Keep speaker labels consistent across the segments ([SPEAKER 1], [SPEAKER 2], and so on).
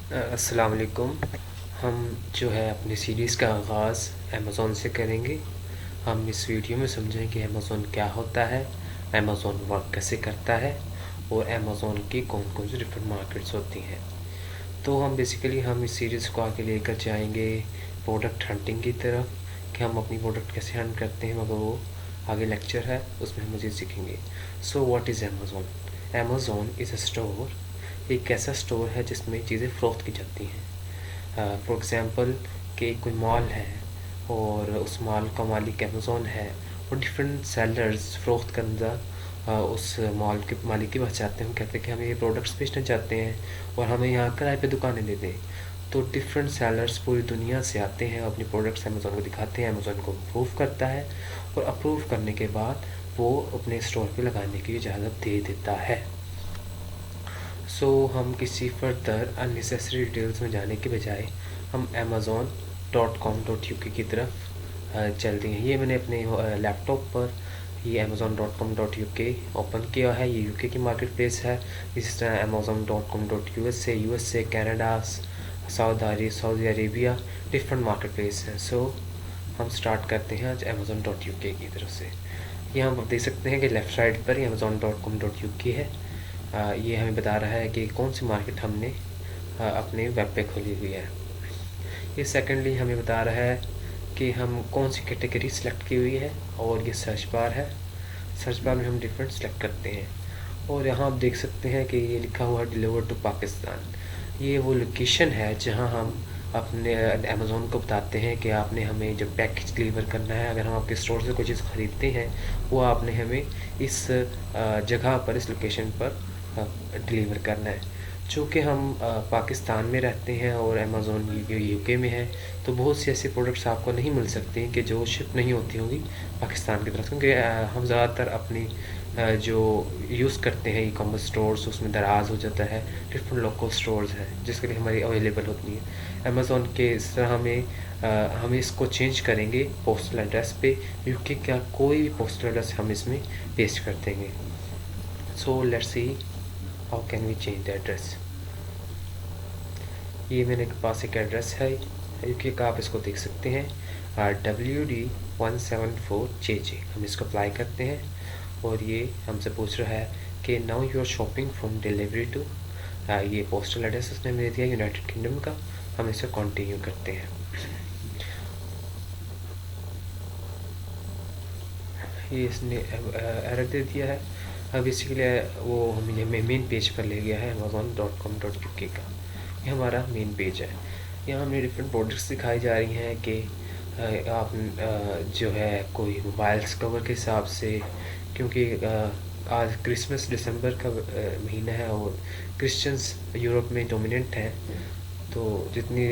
[SPEAKER 1] अस्सलाम वालेकुम। हम जो है अपनी सीरीज़ का आगाज़ अमेज़ॉन से करेंगे। हम इस वीडियो में समझेंगे कि अमेज़ॉन क्या होता है, अमेज़ॉन वर्क कैसे करता है और अमेज़ॉन की कौन कौन सी डिफरेंट मार्केट्स होती हैं। तो हम इस सीरीज़ को आगे लेकर जाएंगे प्रोडक्ट हंटिंग की तरफ, कि हम अपनी प्रोडक्ट कैसे हंट करते हैं, मगर वो आगे लेक्चर है, उसमें हम मज़ीद सीखेंगे। So what is Amazon? Amazon is a store, एक ऐसा स्टोर है जिसमें चीज़ें फ़रोख्त की जाती हैं। फॉर एग्ज़ाम्पल कि कोई मॉल है और उस मॉल का मालिक अमेज़ॉन है और डिफरेंट सेलर्स फ़रोख्त करदा उस मॉल के मालिक के पास जाते हैं। हम कहते हैं कि हम ये प्रोडक्ट्स बेचना चाहते हैं और हमें यहाँ किराए पे दुकानें दे दें। तो डिफरेंट सेलर्स पूरी दुनिया से आते हैं, अपनी प्रोडक्ट्स अमेज़ॉन को दिखाते हैं, अमेज़ॉन को अप्रूव करता है और अप्रूव करने के बाद वो अपने स्टोर पे लगाने की इजाज़त दे देता है। हम किसी फर्दर अननेसेसरी डिटेल्स में जाने के बजाय हम amazon.com.uk की तरफ चलते हैं। ये मैंने अपने लैपटॉप पर ये amazon.com.uk ओपन किया है। ये यूके की मार्केट प्लेस है। इस तरह amazon.com.us से यूएस से Canada, Saudi Arabia different market place हैं। हम स्टार्ट करते हैं आज amazon.uk की तरफ से। यहाँ आप देख सकते हैं कि लेफ़्ट साइड पर amazon.com.uk है। ये हमें बता रहा है कि कौन सी मार्केट हमने अपने वेब पे खोली हुई है। ये सेकेंडली हमें बता रहा है कि हम कौन सी कैटेगरी सेलेक्ट की हुई है और ये सर्च बार है। सर्च बार में हम डिफरेंट सेलेक्ट करते हैं और यहाँ आप देख सकते हैं कि ये लिखा हुआ है डिलीवर टू पाकिस्तान। ये वो लोकेशन है जहाँ हम अपने अमेज़ॉन को बताते हैं कि आपने हमें जब पैकेज डिलीवर करना है, अगर हम आपके स्टोर से कोई चीज़ ख़रीदते हैं, वो आपने हमें इस जगह पर, इस लोकेशन पर डिलीवर करना है। चूँकि हम पाकिस्तान में रहते हैं और अमेज़ॉन यूके में है, तो बहुत सी ऐसी प्रोडक्ट्स आपको नहीं मिल सकती हैं कि जो शिप नहीं होती होंगी पाकिस्तान की तरफ, क्योंकि हम ज़्यादातर अपनी जो यूज़ करते हैं ई कॉमर्स स्टोर्स, उसमें दराज हो जाता है, डिफरेंट लोकल स्टोर्स हैं जिसके लिए हमारी अवेलेबल होती हैं। अमेज़ॉन के इस तरह हम इसको चेंज करेंगे पोस्टल एड्रेस पे, यूके का कोई भी पोस्टल एड्रेस हम इसमें पेस्ट कर देंगे। So let's see how can we change the address. ये मेरे पास एक एड्रेस है यूके का, आप इसको देख सकते हैं, WD174JJ। हम इसको अप्लाई करते हैं और ये हमसे पूछ रहा है कि now you are shopping from delivery to, ये पोस्टल एड्रेस उसने दे दिया यूनाइटेड किंगडम का। हम इसे कंटिन्यू करते हैं। ये इसने एरर दे दिया है। अब बेसिकली वो हमें मेन पेज पर ले गया है amazon.com.uk का। ये हमारा मेन पेज है। यहाँ हमें डिफरेंट प्रोडक्ट्स दिखाई जा रही हैं कि आप जो है कोई मोबाइल्स कवर के हिसाब से, क्योंकि आज क्रिसमस दिसंबर का महीना है और क्रिश्चियंस यूरोप में डोमिनेंट हैं, तो जितनी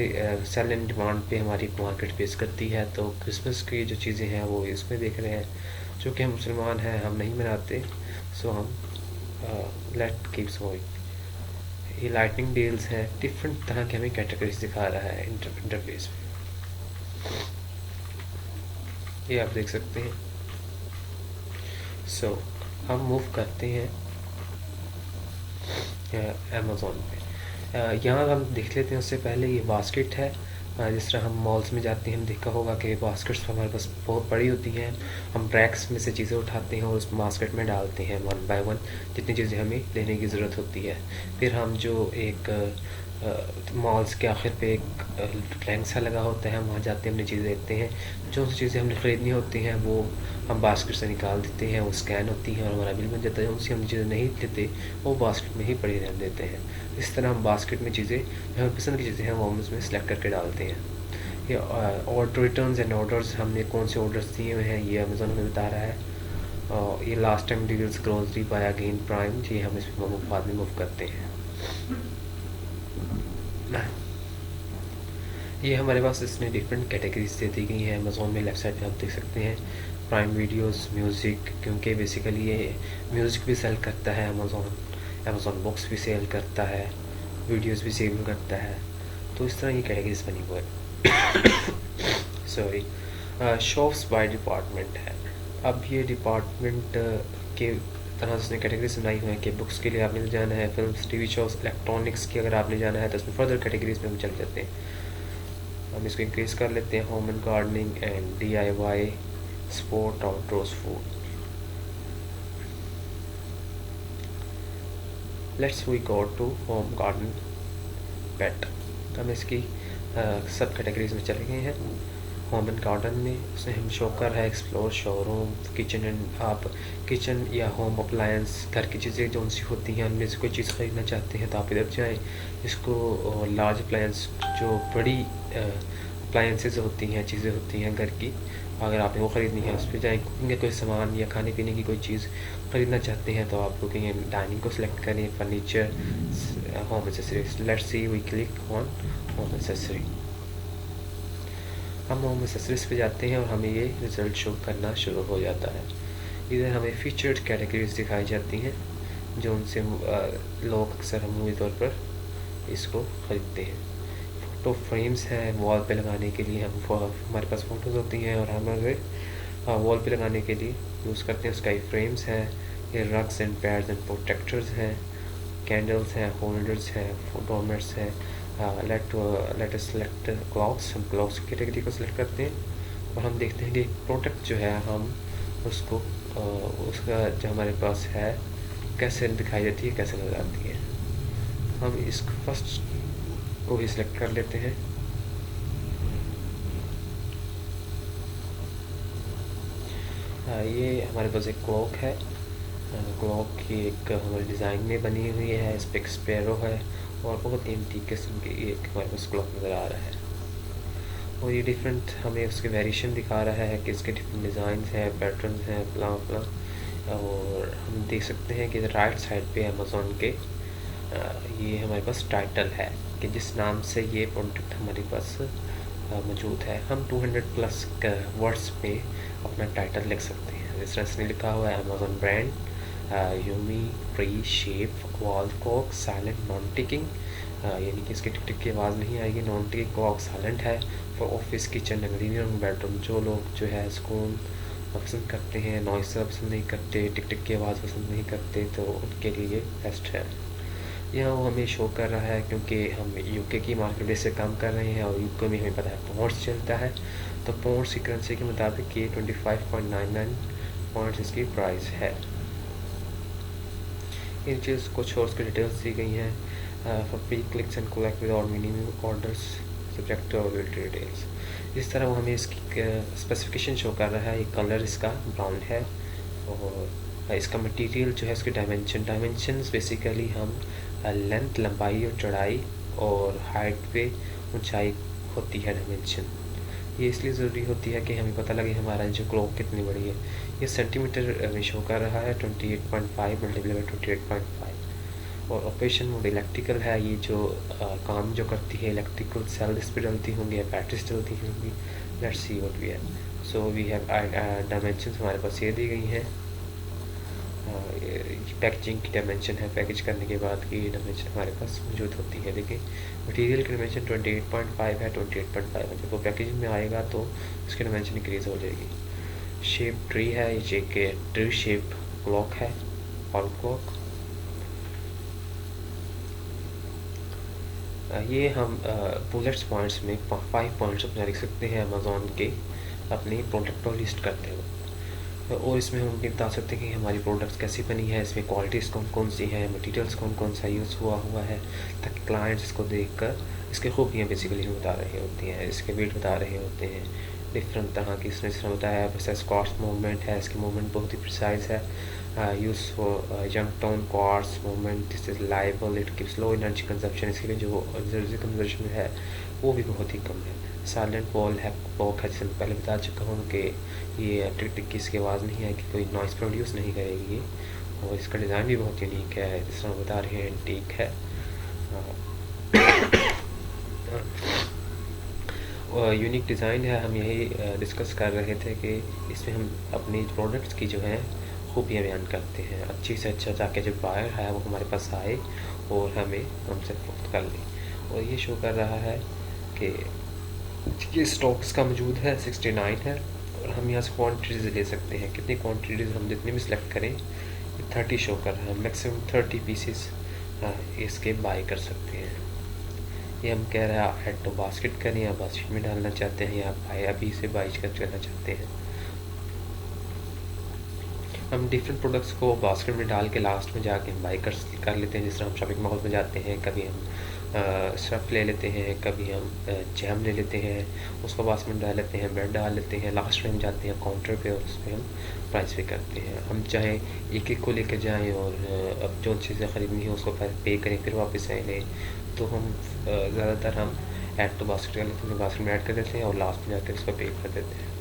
[SPEAKER 1] सेल एंड डिमांड पे हमारी मार्केट बेस करती है, तो क्रिसमस की जो चीज़ें हैं वो इसमें देख रहे हैं। चूँकि हम मुसलमान हैं, हम नहीं मनाते, सो हम लेट कीप्स गोइंग। ये लाइटनिंग डील्स हैं, डिफरेंट तरह के हमें कैटेगरीज दिखा रहा है इंटरफेस में। ये आप देख सकते हैं। हम मूव करते हैं अमेज़ॉन पे। यहाँ हम देख लेते हैं, उससे पहले ये बास्केट है। जिस तरह हम मॉल्स में जाते हैं, हम देखा होगा कि बास्केट्स हमारे पास बहुत बड़ी होती हैं। हम रैक्स में से चीज़ें उठाते हैं और उस बास्केट में डालते हैं वन बाय वन, जितनी चीज़ें हमें लेने की ज़रूरत होती है। फिर हम जो एक मॉल्स के आखिर पे एक रैंक सा लगा होता है, हम वहाँ जाते हैं, अपनी चीज़ें देखते हैं। जो सी चीज़ें हमने ख़रीदनी होती हैं वो हम बास्केट से निकाल देते हैं, वो स्कैन होती हैं और हमारा बिल बन जाता है। उनसे हम चीज़ें नहीं लेते, वो बास्केट में ही पड़ी रहने देते हैं। इस तरह हम बास्केट में चीज़ें, जो हमें पसंद की चीज़ें हैं, वो हम उसमें सेलेक्ट करके डालते हैं। ये ऑर्डर रिटर्न्स एंड ऑर्डर्स, हमने कौन से ऑर्डर्स दिए हुए हैं ये अमेज़ॉन हमें बता रहा है। ये last time deals grocery buy again prime, ये हम इसमें बाद में मूव करते हैं। ये हमारे पास इसमें डिफरेंट कैटेगरीज दे दी गई हैं अमेज़ॉन में। लेफ्ट साइड पे आप देख सकते हैं प्राइम वीडियोस, म्यूज़िक, क्योंकि बेसिकली ये म्यूज़िक भी सेल करता है अमेज़ॉन बुक्स भी सेल करता है, वीडियोस भी सेल करता है। तो इस तरह ये कैटेगरीज बनी हुई है। सॉरी, शॉप्स बाय डिपार्टमेंट है। अब ये डिपार्टमेंट के तरह से उसने कैटेगरीज बनाई हुई हैं कि बुक्स के लिए आपने जाना है, फिल्म्स, टीवी शोज़, इलेक्ट्रॉनिक्स की अगर आपने जाना है तो उसमें फर्दर कैटेगरीज में हम चले जाते हैं। हम इसको इंक्रीज़ कर लेते हैं, home and gardening and DIY, sport, outdoors, food. Let's we go to home garden pet. तो हम इसकी सब कैटेगरीज में चले गए हैं। होम एंड गार्डन में उसमें हम शो कर रहा है एक्सप्लोर शोरूम, किचन एंड आप किचन या होम अप्लायंस, घर की चीज़ें जो उनसी होती हैं उनमें से कोई चीज़ ख़रीदना चाहते हैं तो आप इधर जाएँ। इसको लार्ज अप्लायंस, जो बड़ी अप्लायंसेस होती हैं, चीज़ें होती हैं घर की, अगर आपने वो ख़रीदनी है उस पर जाएँ। कुकिंग का कोई सामान या खाने पीने की कोई चीज़ ख़रीदना चाहते हैं तो आप कुकिंग एंड डाइनिंग को सिलेक्ट करें, furniture, home accessories. Let's see, we click on home accessory. हम होम एक्सेसरीज पे जाते हैं और हमें ये रिज़ल्ट शो करना शुरू हो जाता है। इधर हमें फीचर्ड कैटेगरीज दिखाई जाती हैं जो उनसे लोग अक्सर अमूमी तौर पर इसको ख़रीदते हैं। फ़ोटो फ्रेम्स हैं वॉल पे लगाने के लिए, हमारे पास फ़ोटोज़ होती हैं और हमारे वॉल पे लगाने के लिए यूज़ करते हैं। स्काई फ्रेम्स हैं, ये rugs and pads and protectors हैं, कैंडल्स हैं, होल्डर्स हैं, डोरमेट्स हैं। Let us select clocks. हम क्लॉक्स की कैटेगरी को सिलेक्ट करते हैं और हम देखते हैं कि प्रोडक्ट जो है हम उसको उसका जो हमारे पास है कैसे दिखाई देती है, कैसे नजर आती है। हम इस फर्स्ट को ही सिलेक्ट कर लेते हैं। ये हमारे पास एक क्लॉक है। क्लॉक की एक हमारे डिज़ाइन में बनी हुई है, इस पर एक स्पैरो है और बहुत एंटीक किस्म की एक हमारे पास क्लॉक नज़र आ रहा है। और ये डिफरेंट हमें उसके वेरिएशन दिखा रहा है कि इसके डिफरेंट डिज़ाइंस हैं, पैटर्न हैं, फला फला। और हम देख सकते हैं कि राइट साइड पे अमेज़ॉन के ये हमारे पास टाइटल है कि जिस नाम से ये प्रोडक्ट हमारे पास मौजूद है। हम 200+ वर्ड्स में अपना टाइटल लिख सकते हैं। जिस तरह से लिखा हुआ है Amazon brand, Yumi, free, shape, wall clock, silent, non ticking, यानी कि इसकी टिक टिक की आवाज़ नहीं आएगी। नॉन टिकिंग क्लॉक साइलेंट है for office, kitchen, living room, bedroom. जो लोग जो है सुकून पसंद करते हैं, नॉइस पसंद नहीं करते, टिक टिक की आवाज़ पसंद नहीं करते, तो उनके लिए बेस्ट है। यहाँ वो हमें शो कर रहा है क्योंकि हम यूके की मार्केट प्लेस से काम कर रहे हैं और यूके में हमें पता है पॉइंट्स चलता है, तो पॉइंट्स की करेंसी के मुताबिक ये 25.99 पॉइंट्स इसकी प्राइस है। इन चीज़ कुछ और उसकी डिटेल्स दी गई हैं। For pre clicks and collect with और minimum orders subject to availability details. इस तरह वो हमें इसकी स्पेसिफिकेशन शो कर रहा है। ये कलर इसका ब्राउन है और इसका मटेरियल जो है इसके डायमेंशंस बेसिकली हम लेंथ, लंबाई और चौड़ाई और हाइट पे ऊंचाई होती है डायमेंशन। ये इसलिए ज़रूरी होती है कि हमें पता लगे हमारा जो क्लॉक कितनी बड़ी है। ये सेंटीमीटर में शो कर रहा है 28.5 मल्टीप्लाई बाई 28.5। और ऑपरेशन मोड इलेक्ट्रिकल है। ये जो काम जो करती है इलेक्ट्रिकल सेल इस पर डलती होंगी या बैटरीज डलती होंगी। Let's see what we have. So we have dimensions हमारे पास ये दी गई हैं। पैकेजिंग की डायमेंशन है, पैकेज करने के बाद की डायमेंशन हमारे पास मौजूद होती है। देखिए मटेरियल की डायमेंशन 28.5 है, 28.5 है। जब वो पैकेजिंग में आएगा तो उसकी डायमेंशन इंक्रीज़ हो जाएगी। शेप ट्री है, ये कि ट्री शेप क्लॉक है, ऑल क्लॉक। ये हम बुलेट्स पॉइंट्स में 5 पॉइंट्स अपना लिख सकते हैं अमेज़ॉन के अपनी प्रोडक्ट को लिस्ट करते हुए। और इसमें हम ये बता सकते हैं कि हमारी प्रोडक्ट्स कैसी बनी है, इसमें क्वालिटीज़ कौन कौन सी हैं, मटेरियल्स कौन कौन सा यूज़ हुआ है, ताकि क्लाइंट्स इसको देखकर इसकी खूबियाँ बेसिकली हम बता रहे होती हैं, इसके वेट बता रहे होते हैं। डिफरेंट तरह की इसने इसमें बताया प्रोसेस कॉस्ट मूवमेंट है, इसकी मूवमेंट बहुत ही प्रिसाइज है। Use for young tone quartz movement, this is liable, it gives low energy consumption. इसके लिए जो एनर्जी कंजप्शन है वो भी बहुत ही कम है। साइलेंट वॉल है क्लॉक है, जिसे मैं पहले बता चुका हूँ कि ये टिक टिक की इसकी आवाज़ नहीं आएगी, कोई नॉइस प्रोड्यूस नहीं करेगी ये। और इसका डिज़ाइन भी बहुत यूनिक है, जिस तरह बता रहे हैं एंटीक है। यूनिक डिज़ाइन है। हम यही डिस्कस कर रहे थे कि इसमें हम अपनी प्रोडक्ट्स की जो है खूबियाँ बयान करते हैं अच्छी से अच्छा, ताकि जो बायर है वो हमारे पास आए और हमें हमसे फरोख्त कर ले। और ये शो कर रहा है कि ये स्टॉक्स का मौजूद है 69 है और हम यहाँ से क्वान्टिटीज़ ले सकते हैं। कितनी क्वान्टिटीज़ हम जितनी भी सिलेक्ट करें 30 शो कर रहा है, मैक्सिमम 30 पीसीस इसके बाई कर सकते हैं। ये हम कह रहे हैं आप ऐड टू बास्केट करें या बास्केट में डालना चाहते हैं या बाई अभी से बाई करना चाहते हैं। हम डिफरेंट प्रोडक्ट्स को बास्केट में डाल के लास्ट में जाके हम बाई कर लेते हैं। जिस तरह हम शॉपिंग मॉल में जाते हैं, कभी हम सर्फ ले लेते हैं, कभी हम जैम ले लेते हैं, उसको बास्केट में डाल लेते हैं, ब्रेड डाल लेते हैं, लास्ट में हम जाते हैं काउंटर पे और उस पर हम प्राइस पे करते हैं। हम चाहे एक एक को लेकर जाएं और अब जो चीज़ें ख़रीदनी है उसको पे करें फिर वापस आए लें, तो हम ज़्यादातर हम ऐड टू बास्केट कर लेते हैं, बास्केट में ऐड कर देते हैं और लास्ट में जाकर उसको पे कर देते हैं।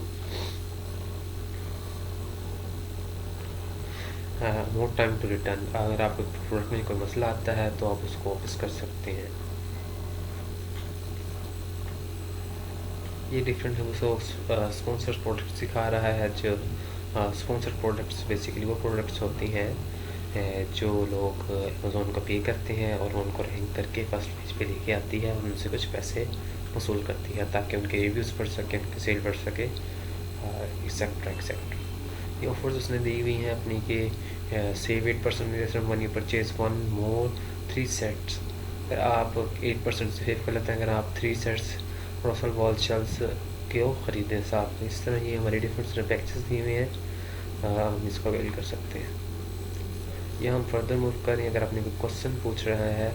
[SPEAKER 1] मोर टाइम टू रिटर्न, अगर आपको प्रोडक्ट में कोई मसला आता है तो आप उसको वापस कर सकते हैं। ये डिफरेंट हमको स्पॉन्सर प्रोडक्ट सिखा रहा है। जो स्पॉन्सर प्रोडक्ट्स बेसिकली वो प्रोडक्ट्स होती हैं जो लोग अमेज़ोन को पे करते हैं और उनको रैंक करके फर्स्ट पेज पे लेके आती है और उनसे कुछ पैसे वसूल करती है ताकि उनके रिव्यूज़ बढ़ सके, उनकी सेल बढ़ सके, एक्सेट्रा एक्सेट्रा। ये ऑफर्स उसने दी हुई हैं अपनी के save 8% one you purchase 1 more 3 sets. अगर आप 8% सेव कर लेते हैं अगर आप 3 सेट्स रोसल वॉल शेल्स क्यों ख़रीदें साथ में। इस तरह ये हमारी डिफरेंट पैकेजेस दिए हुए हैं, हम इसको अवेल कर सकते हैं। यह हम फर्दर मूव करें, अगर आपने कोई क्वेश्चन पूछ रहा है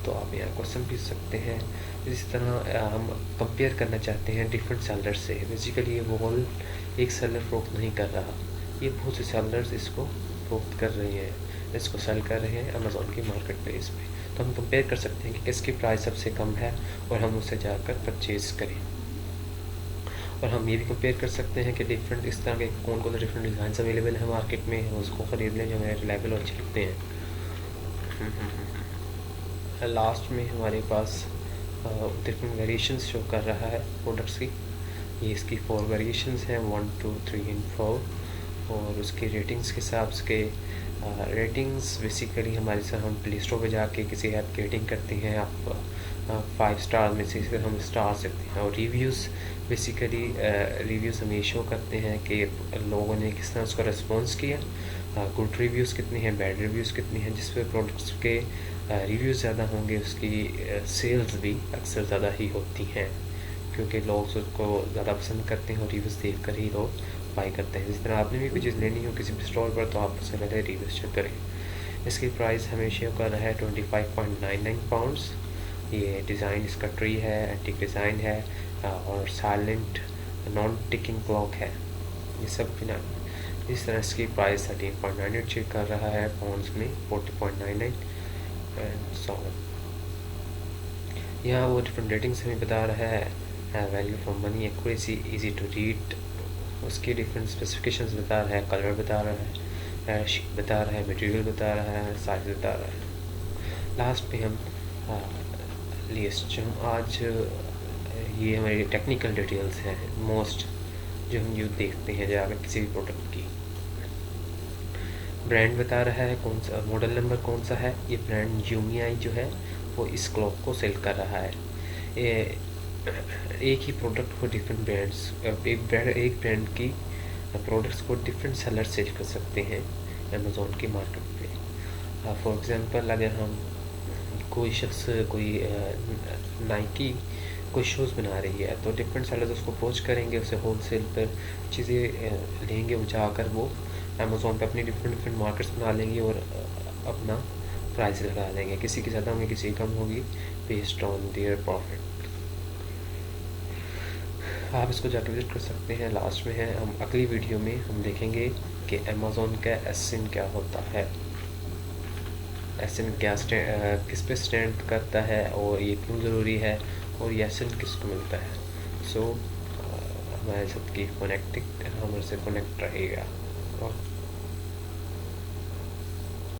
[SPEAKER 1] तो आप यहाँ क्वेश्चन पूछ सकते हैं। इसी तरह हम कंपेयर करना चाहते हैं डिफरेंट सेलर से। बेसिकली ये वॉल एक सेलर फ़रोख्त नहीं कर रहा, ये बहुत से सेलर्स इसको फ़रोख्त कर रहे हैं, इसको सेल कर रहे हैं अमेज़ोन की मार्केट प्लेस पे। तो हम कंपेयर कर सकते हैं कि किसकी प्राइस सबसे कम है और हम उसे जाकर परचेज़ करें। और हम ये भी कंपेयर कर सकते हैं कि डिफरेंट इस तरह के कौन कौन से डिफरेंट डिज़ाइन अवेलेबल है मार्केट में, हम उसको ख़रीद लें जो हमें रिलायबल और अच्छे लगते हैं। लास्ट में हमारे पास डिफरेंट वेरिएशंस शो कर रहा है प्रोडक्ट्स की। ये इसकी 4 वेरिएशंस हैं, 1 2 3 एंड 4, और उसकी रेटिंग्स के हिसाब से रेटिंग्स बेसिकली हमारे साथ हम प्ले स्टोर पर जाके किसी ऐप की रेटिंग करते हैं, आप 5 स्टार में से हम स्टार सकते हैं। और रिव्यूज़ बेसिकली रिव्यूज़ हमें शो करते हैं कि लोगों ने किस तरह उसका रिस्पॉन्स किया, गुड रिव्यूज़ कितने हैं, बैड रिव्यूज़ कितने हैं। जिस पे प्रोडक्ट्स के रिव्यूज़ ज़्यादा होंगे उसकी सेल्स भी अक्सर ज़्यादा ही होती हैं, क्योंकि लोग उसको ज़्यादा पसंद करते हैं और रिव्यूज़ देख कर ही लोग बाई करते हैं। जिस तरह आपने भी कोई चीज़ लेनी हो किसी भी स्टोर पर तो आप उससे पहले रिव्यूज़ चेक करें। इसकी प्राइस हमें शो कर रहा है 25.99 पाउंड्स। ये डिज़ाइन इसका ट्री है, एंटीक डिज़ाइन है और साइलेंट नॉन टिकिंग क्लॉक है, ये सब बिना। इस तरह इसकी प्राइस 13.98 चेक कर रहा है पाउंड्स में, 40.99 एंड सो ऑन। यहाँ वो डिफरेंट रेटिंग्स हमें बता रहा है, value for money, accuracy, easy to read, उसकी डिफरेंट स्पेसिफिकेशंस बता रहा है, कलर बता रहा है, शेप बता रहा है, मटेरियल बता रहा है, साइज बता रहा है। लास्ट पे हम लिस्ट जो हम आज ये हमारी टेक्निकल डिटेल्स हैं मोस्ट जो हम यूज देखते हैं जाकर किसी भी प्रोडक्ट की। ब्रांड बता रहा है कौन सा, मॉडल नंबर कौन सा है। ये ब्रांड यूमियाई जो है वो इस क्लॉक को सेल कर रहा है। एक ही प्रोडक्ट को डिफरेंट ब्रांड्स, एक ब्रांड की प्रोडक्ट्स को डिफरेंट सेलर सेल कर सकते हैं अमेज़ोन की मार्केट पे। फॉर एग्ज़ाम्पल अगर हम कोई शख्स कोई नाइकी कोई शूज़ बना रही है तो डिफरेंट सेलर्स उसको अप्रोच करेंगे, उसे होलसेल पर चीज़ें लेंगे, वो जाकर वो अमेज़ोन पे अपनी डिफरेंट मार्केट्स बना लेंगे और अपना प्राइस लगा लेंगे। किसी की ज़्यादा होगी, किसी की कम होगी, बेस्ड ऑन देयर प्रॉफिट। आप इसको जाकर विजिट कर सकते हैं। लास्ट में है हम अगली वीडियो में हम देखेंगे कि अमेज़ोन का एसएन क्या होता है, एसएन क्या किस पे स्टैंड करता है और ये क्यों ज़रूरी है और ये एसएन किसको मिलता है। सो हमारे साथ की कनेक्ट हमारे से कनेक्ट रहेगा। और